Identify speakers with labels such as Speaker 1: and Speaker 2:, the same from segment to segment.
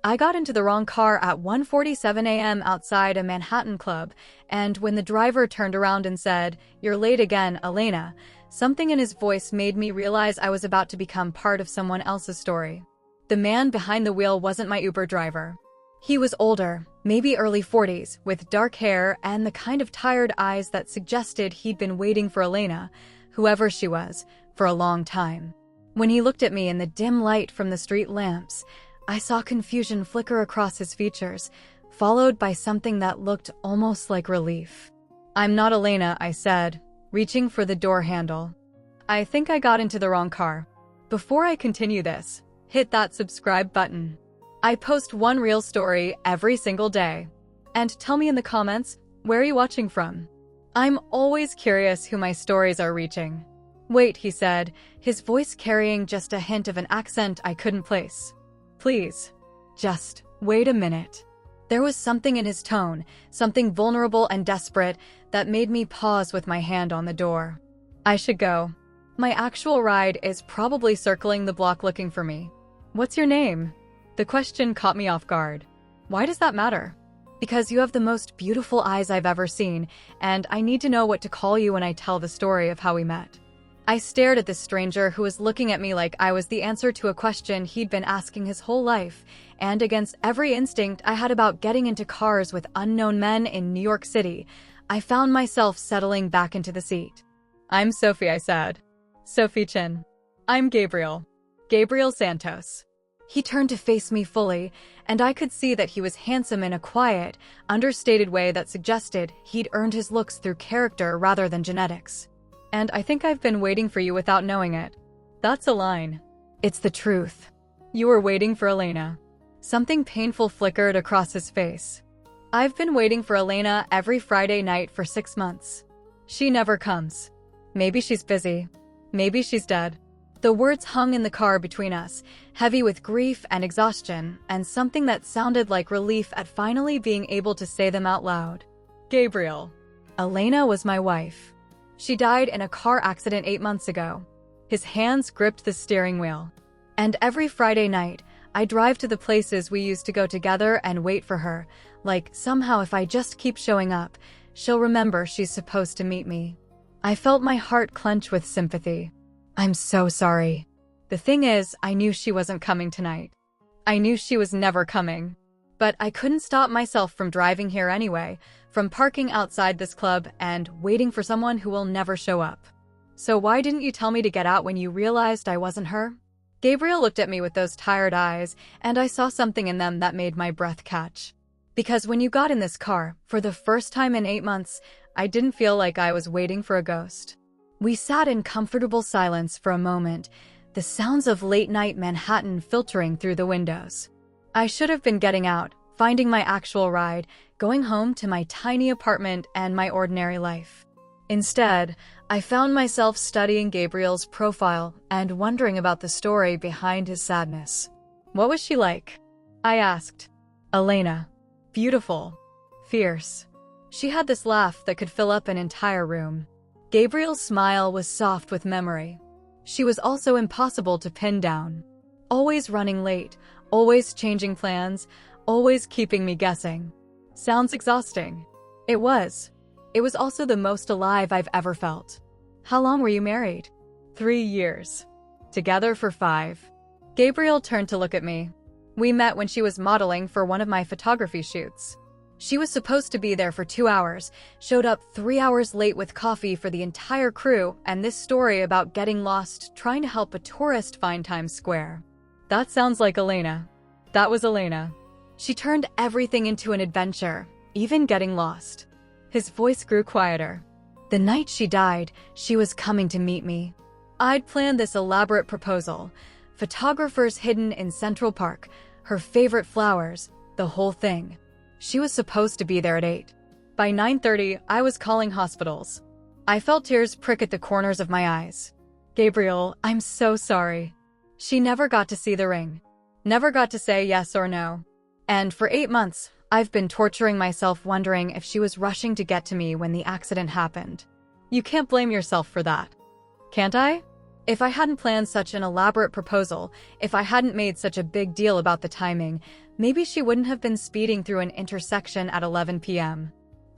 Speaker 1: I got into the wrong car at 1:47 a.m. outside a Manhattan club, and when the driver turned around and said, "You're late again, Elena," something in his voice made me realize I was about to become part of someone else's story. The man behind the wheel wasn't my Uber driver. He was older, maybe early 40s, with dark hair and the kind of tired eyes that suggested he'd been waiting for Elena, whoever she was, for a long time. When he looked at me in the dim light from the street lamps, I saw confusion flicker across his features, followed by something that looked almost like relief. "I'm not Elena," I said, reaching for the door handle. "I think I got into the wrong car." Before I continue this, hit that subscribe button. I post one real story every single day. And tell me in the comments, where are you watching from? I'm always curious who my stories are reaching. "Wait," he said, his voice carrying just a hint of an accent I couldn't place. "Please, just wait a minute." There was something in his tone, something vulnerable and desperate, that made me pause with my hand on the door. I should go. My actual ride is probably circling the block looking for me. "What's your name?" The question caught me off guard. "Why does that matter?" "Because you have the most beautiful eyes I've ever seen, and I need to know what to call you when I tell the story of how we met." I stared at this stranger who was looking at me like I was the answer to a question he'd been asking his whole life, and against every instinct I had about getting into cars with unknown men in New York City, I found myself settling back into the seat. "I'm Sophie," I said. "Sophie Chin." "I'm Gabriel. Gabriel Santos." He turned to face me fully, and I could see that he was handsome in a quiet, understated way that suggested he'd earned his looks through character rather than genetics. "And I think I've been waiting for you without knowing it." That's a line. It's the truth. "You were waiting for Elena." Something painful flickered across his face. "I've been waiting for Elena every Friday night for 6 months. She never comes. Maybe she's busy. Maybe she's dead." The words hung in the car between us, heavy with grief and exhaustion, and something that sounded like relief at finally being able to say them out loud. "Gabriel. Elena was my wife. She died in a car accident 8 months ago." His hands gripped the steering wheel. "And every Friday night, I drive to the places we used to go together and wait for her, like somehow if I just keep showing up, she'll remember she's supposed to meet me." I felt my heart clench with sympathy. "I'm so sorry." The thing is, I knew she wasn't coming tonight. I knew she was never coming. But I couldn't stop myself from driving here anyway, from parking outside this club and waiting for someone who will never show up. "So why didn't you tell me to get out when you realized I wasn't her?" Gabriel looked at me with those tired eyes, and I saw something in them that made my breath catch. "Because when you got in this car, for the first time in 8 months, I didn't feel like I was waiting for a ghost." We sat in comfortable silence for a moment, the sounds of late-night Manhattan filtering through the windows. I should have been getting out, finding my actual ride, going home to my tiny apartment and my ordinary life. Instead, I found myself studying Gabriel's profile and wondering about the story behind his sadness. "What was she like?" I asked. "Elena. Beautiful. Fierce. She had this laugh that could fill up an entire room." Gabriel's smile was soft with memory. "She was also impossible to pin down. Always running late, always changing plans, always keeping me guessing." Sounds exhausting. It was. It was also the most alive I've ever felt. "How long were you married?" 3 years. Together for 5. Gabriel turned to look at me. "We met when she was modeling for one of my photography shoots. She was supposed to be there for 2 hours, showed up 3 hours late with coffee for the entire crew, and this story about getting lost trying to help a tourist find Times Square." That sounds like Elena. That was Elena. She turned everything into an adventure, even getting lost. His voice grew quieter. "The night she died, she was coming to meet me. I'd planned this elaborate proposal. Photographers hidden in Central Park, her favorite flowers, the whole thing. She was supposed to be there at 8. By 9:30, I was calling hospitals. I felt tears prick at the corners of my eyes. "Gabriel, I'm so sorry." She never got to see the ring. Never got to say yes or no. And for 8 months, I've been torturing myself wondering if she was rushing to get to me when the accident happened. You can't blame yourself for that. Can't I? If I hadn't planned such an elaborate proposal, if I hadn't made such a big deal about the timing, Maybe she wouldn't have been speeding through an intersection at 11 p.m.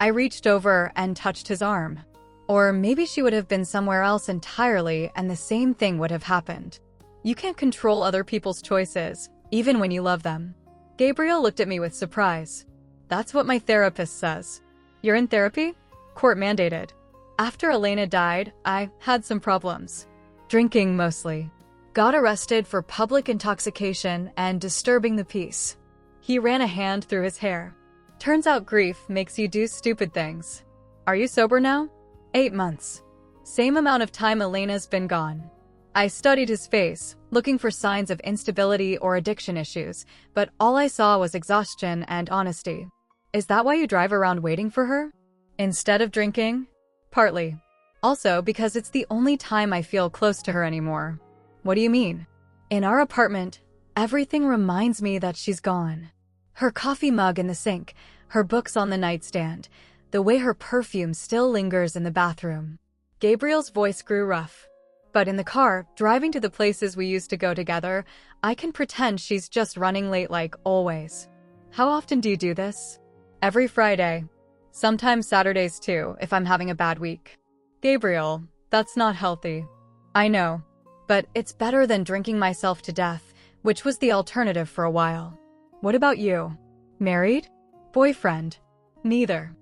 Speaker 1: I reached over and touched his arm. Or maybe she would have been somewhere else entirely and the same thing would have happened. You can't control other people's choices, even when you love them. Gabriel looked at me with surprise. That's what my therapist says. You're in therapy? Court mandated. After Elena died, I had some problems. Drinking mostly. Got arrested for public intoxication and disturbing the peace. He ran a hand through his hair. Turns out grief makes you do stupid things. Are you sober now? 8 months. Same amount of time Elena's been gone. I studied his face, looking for signs of instability or addiction issues, but all I saw was exhaustion and honesty. Is that why you drive around waiting for her? Instead of drinking? Partly. Also because it's the only time I feel close to her anymore. What do you mean? In our apartment, everything reminds me that she's gone. Her coffee mug in the sink, her books on the nightstand, the way her perfume still lingers in the bathroom. Gabriel's voice grew rough. But in the car, driving to the places we used to go together, I can pretend she's just running late like always. How often do you do this? Every Friday. Sometimes Saturdays too, if I'm having a bad week. Gabriel, that's not healthy. I know. But it's better than drinking myself to death, which was the alternative for a while. What about you? Married? Boyfriend? Neither.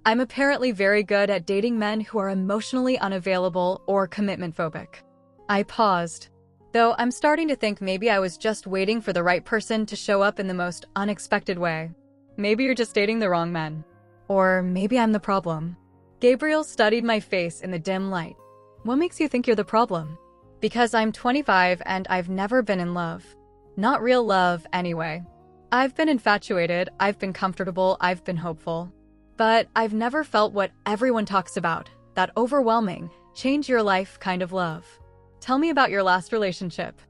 Speaker 1: I'm apparently very good at dating men who are emotionally unavailable or commitment phobic. I paused. Though I'm starting to think maybe I was just waiting for the right person to show up in the most unexpected way. Maybe you're just dating the wrong men. Or maybe I'm the problem. Gabriel studied my face in the dim light. What makes you think you're the problem? Because I'm 25 and I've never been in love. Not real love, anyway. I've been infatuated, I've been comfortable, I've been hopeful. But I've never felt what everyone talks about, that overwhelming, change your life kind of love. Tell me about your last relationship.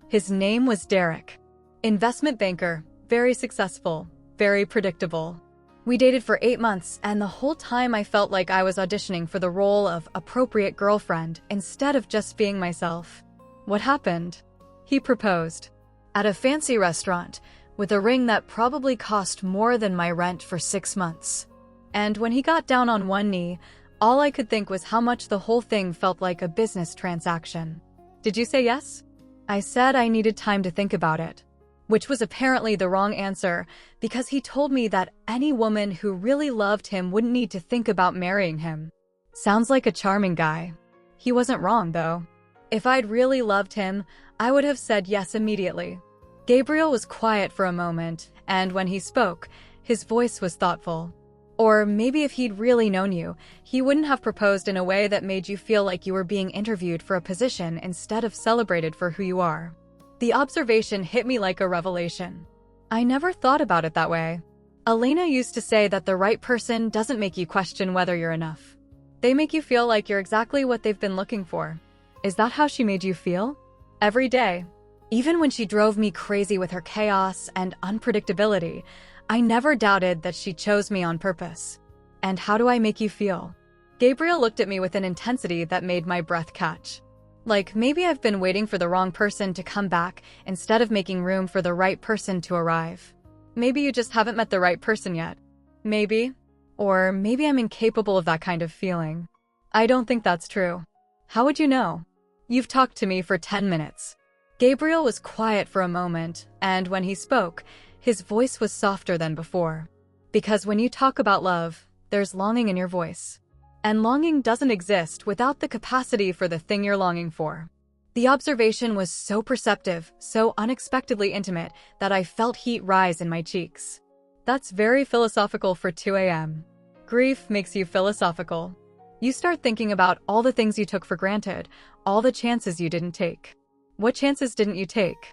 Speaker 1: His name was Derek. Investment banker, very successful, very predictable. We dated for 8 months, and the whole time I felt like I was auditioning for the role of appropriate girlfriend instead of just being myself. What happened? He proposed. At a fancy restaurant, with a ring that probably cost more than my rent for 6 months. And when he got down on one knee, all I could think was how much the whole thing felt like a business transaction. Did you say yes? I said I needed time to think about it. Which was apparently the wrong answer, because he told me that any woman who really loved him wouldn't need to think about marrying him. Sounds like a charming guy. He wasn't wrong, though. If I'd really loved him, I would have said yes immediately. Gabriel was quiet for a moment, and when he spoke, his voice was thoughtful. Or maybe if he'd really known you, he wouldn't have proposed in a way that made you feel like you were being interviewed for a position instead of celebrated for who you are. The observation hit me like a revelation. I never thought about it that way. Elena used to say that the right person doesn't make you question whether you're enough. They make you feel like you're exactly what they've been looking for. Is that how she made you feel? Every day. Even when she drove me crazy with her chaos and unpredictability, I never doubted that she chose me on purpose. And how do I make you feel? Gabriel looked at me with an intensity that made my breath catch. Like maybe I've been waiting for the wrong person to come back instead of making room for the right person to arrive. Maybe you just haven't met the right person yet. Maybe. Or maybe I'm incapable of that kind of feeling. I don't think that's true. How would you know? You've talked to me for 10 minutes. Gabriel was quiet for a moment, and when he spoke, his voice was softer than before. Because when you talk about love, there's longing in your voice. And longing doesn't exist without the capacity for the thing you're longing for. The observation was so perceptive, so unexpectedly intimate, that I felt heat rise in my cheeks. That's very philosophical for 2 a.m. Grief makes you philosophical. You start thinking about all the things you took for granted, all the chances you didn't take. What chances didn't you take?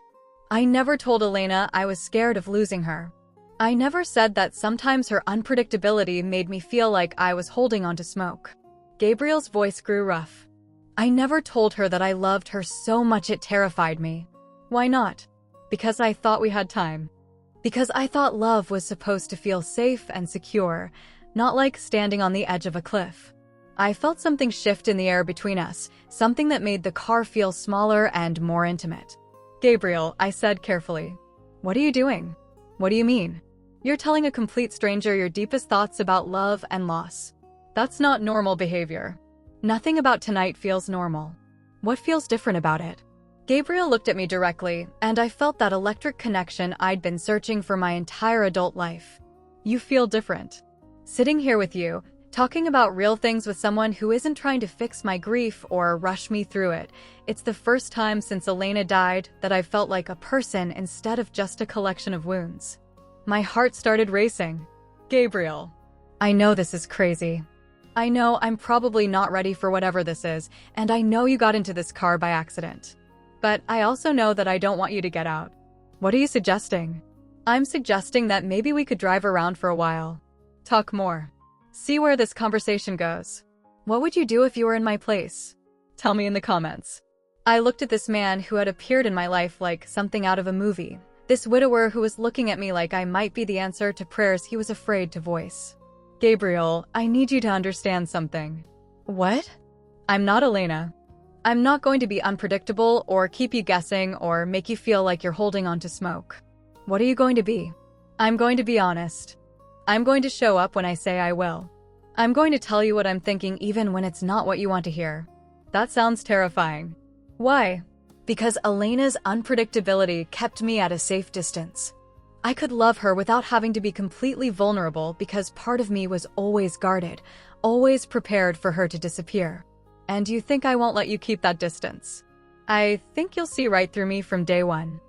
Speaker 1: I never told Elena I was scared of losing her. I never said that sometimes her unpredictability made me feel like I was holding on to smoke. Gabriel's voice grew rough. I never told her that I loved her so much it terrified me. Why not? Because I thought we had time. Because I thought love was supposed to feel safe and secure, not like standing on the edge of a cliff. I felt something shift in the air between us, something that made the car feel smaller and more intimate. Gabriel, I said carefully. What are you doing? What do you mean? You're telling a complete stranger your deepest thoughts about love and loss. That's not normal behavior. Nothing about tonight feels normal. What feels different about it? Gabriel looked at me directly, and I felt that electric connection I'd been searching for my entire adult life. You feel different. Sitting here with you, talking about real things with someone who isn't trying to fix my grief or rush me through it. It's the first time since Elena died that I've felt like a person instead of just a collection of wounds. My heart started racing. Gabriel, I know this is crazy. I know I'm probably not ready for whatever this is, and I know you got into this car by accident. But I also know that I don't want you to get out. What are you suggesting? I'm suggesting that maybe we could drive around for a while. Talk more. See where this conversation goes. What would you do if you were in my place? Tell me in the comments. I looked at this man who had appeared in my life like something out of a movie. This widower who was looking at me like I might be the answer to prayers he was afraid to voice. Gabriel, I need you to understand something. What? I'm not Elena. I'm not going to be unpredictable or keep you guessing or make you feel like you're holding on to smoke. What are you going to be? I'm going to be honest. I'm going to show up when I say I will. I'm going to tell you what I'm thinking even when it's not what you want to hear. That sounds terrifying. Why? Because Elena's unpredictability kept me at a safe distance. I could love her without having to be completely vulnerable because part of me was always guarded, always prepared for her to disappear. And you think I won't let you keep that distance? I think you'll see right through me from day one.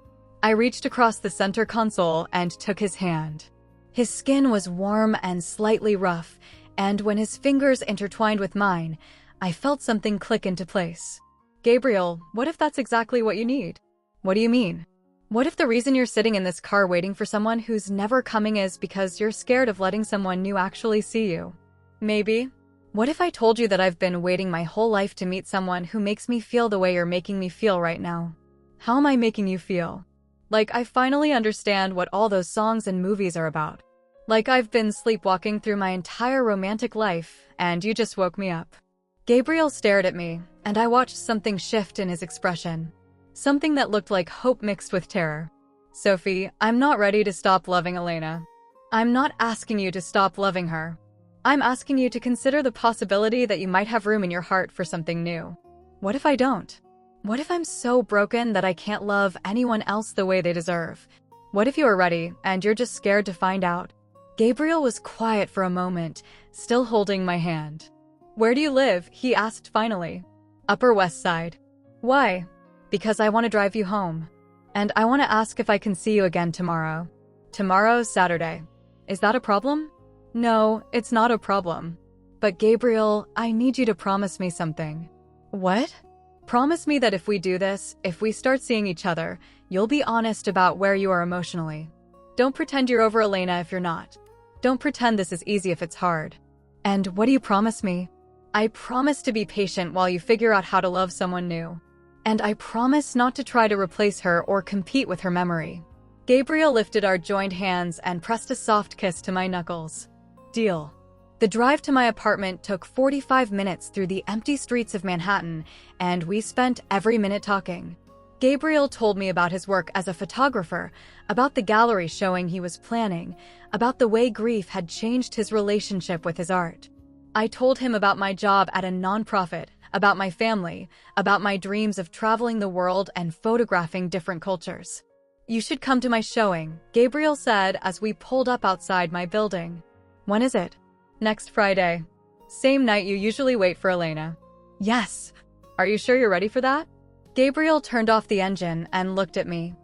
Speaker 1: I reached across the center console and took his hand. His skin was warm and slightly rough, and when his fingers intertwined with mine, I felt something click into place. Gabriel, what if that's exactly what you need? What do you mean? What if the reason you're sitting in this car waiting for someone who's never coming is because you're scared of letting someone new actually see you? Maybe. What if I told you that I've been waiting my whole life to meet someone who makes me feel the way you're making me feel right now? How am I making you feel? Like I finally understand what all those songs and movies are about. Like I've been sleepwalking through my entire romantic life, and you just woke me up. Gabriel stared at me, and I watched something shift in his expression. Something that looked like hope mixed with terror. Sophie, I'm not ready to stop loving Elena. I'm not asking you to stop loving her. I'm asking you to consider the possibility that you might have room in your heart for something new. What if I don't? What if I'm so broken that I can't love anyone else the way they deserve? What if you are ready, and you're just scared to find out? Gabriel was quiet for a moment, still holding my hand. Where do you live? He asked finally. Upper West Side. Why? Because I want to drive you home. And I want to ask if I can see you again tomorrow. Tomorrow's Saturday. Is that a problem? No, it's not a problem. But Gabriel, I need you to promise me something. What? Promise me that if we do this, if we start seeing each other, you'll be honest about where you are emotionally. Don't pretend you're over Elena if you're not. Don't pretend this is easy if it's hard. And what do you promise me? I promise to be patient while you figure out how to love someone new. And I promise not to try to replace her or compete with her memory. Gabriel lifted our joined hands and pressed a soft kiss to my knuckles. Deal. The drive to my apartment took 45 minutes through the empty streets of Manhattan, and we spent every minute talking. Gabriel told me about his work as a photographer, about the gallery showing he was planning, about the way grief had changed his relationship with his art. I told him about my job at a nonprofit, about my family, about my dreams of traveling the world and photographing different cultures. You should come to my showing, Gabriel said as we pulled up outside my building. When is it? Next Friday. Same night you usually wait for Elena. Yes. Are you sure you're ready for that? Gabriel turned off the engine and looked at me.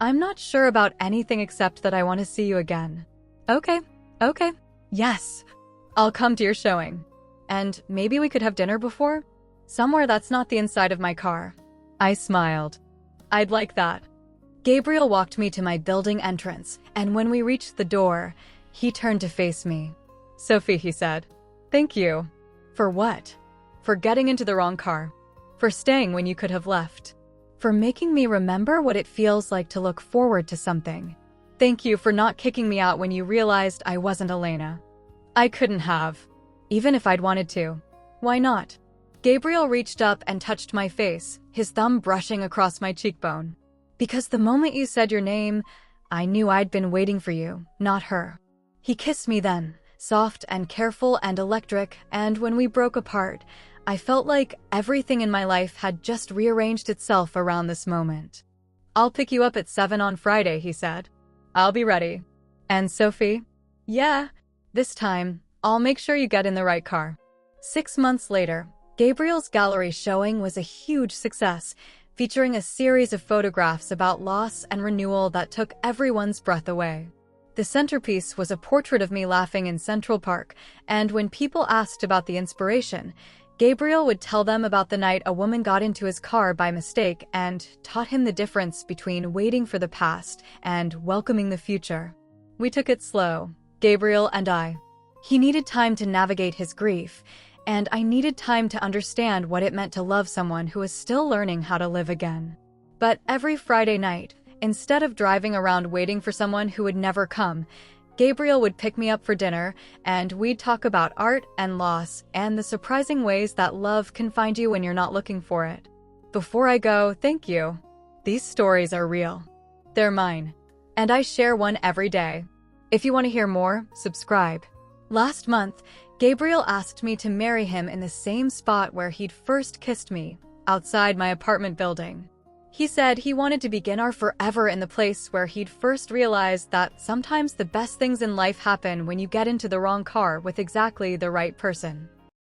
Speaker 1: I'm not sure about anything except that I want to see you again. Okay. Yes. I'll come to your showing. And maybe we could have dinner before? Somewhere that's not the inside of my car. I smiled. I'd like that. Gabriel walked me to my building entrance, and when we reached the door, he turned to face me. Sophie, he said. Thank you. For what? For getting into the wrong car. For staying when you could have left. For making me remember what it feels like to look forward to something. Thank you for not kicking me out when you realized I wasn't Elena. I couldn't have. Even if I'd wanted to. Why not? Gabriel reached up and touched my face, his thumb brushing across my cheekbone. Because the moment you said your name, I knew I'd been waiting for you, not her. He kissed me then, soft and careful and electric, and when we broke apart, I felt like everything in my life had just rearranged itself around this moment. I'll pick you up at 7 on Friday, he said. I'll be ready. And Sophie? Yeah. This time, I'll make sure you get in the right car. 6 months later, Gabriel's gallery showing was a huge success, featuring a series of photographs about loss and renewal that took everyone's breath away. The centerpiece was a portrait of me laughing in Central Park, and when people asked about the inspiration, Gabriel would tell them about the night a woman got into his car by mistake and taught him the difference between waiting for the past and welcoming the future. We took it slow, Gabriel and I. He needed time to navigate his grief, and I needed time to understand what it meant to love someone who was still learning how to live again. But every Friday night, instead of driving around waiting for someone who would never come, Gabriel would pick me up for dinner, and we'd talk about art and loss and the surprising ways that love can find you when you're not looking for it. Before I go, thank you. These stories are real. They're mine. And I share one every day. If you want to hear more, subscribe. Last month, Gabriel asked me to marry him in the same spot where he'd first kissed me, outside my apartment building. He said he wanted to begin our forever in the place where he'd first realized that sometimes the best things in life happen when you get into the wrong car with exactly the right person.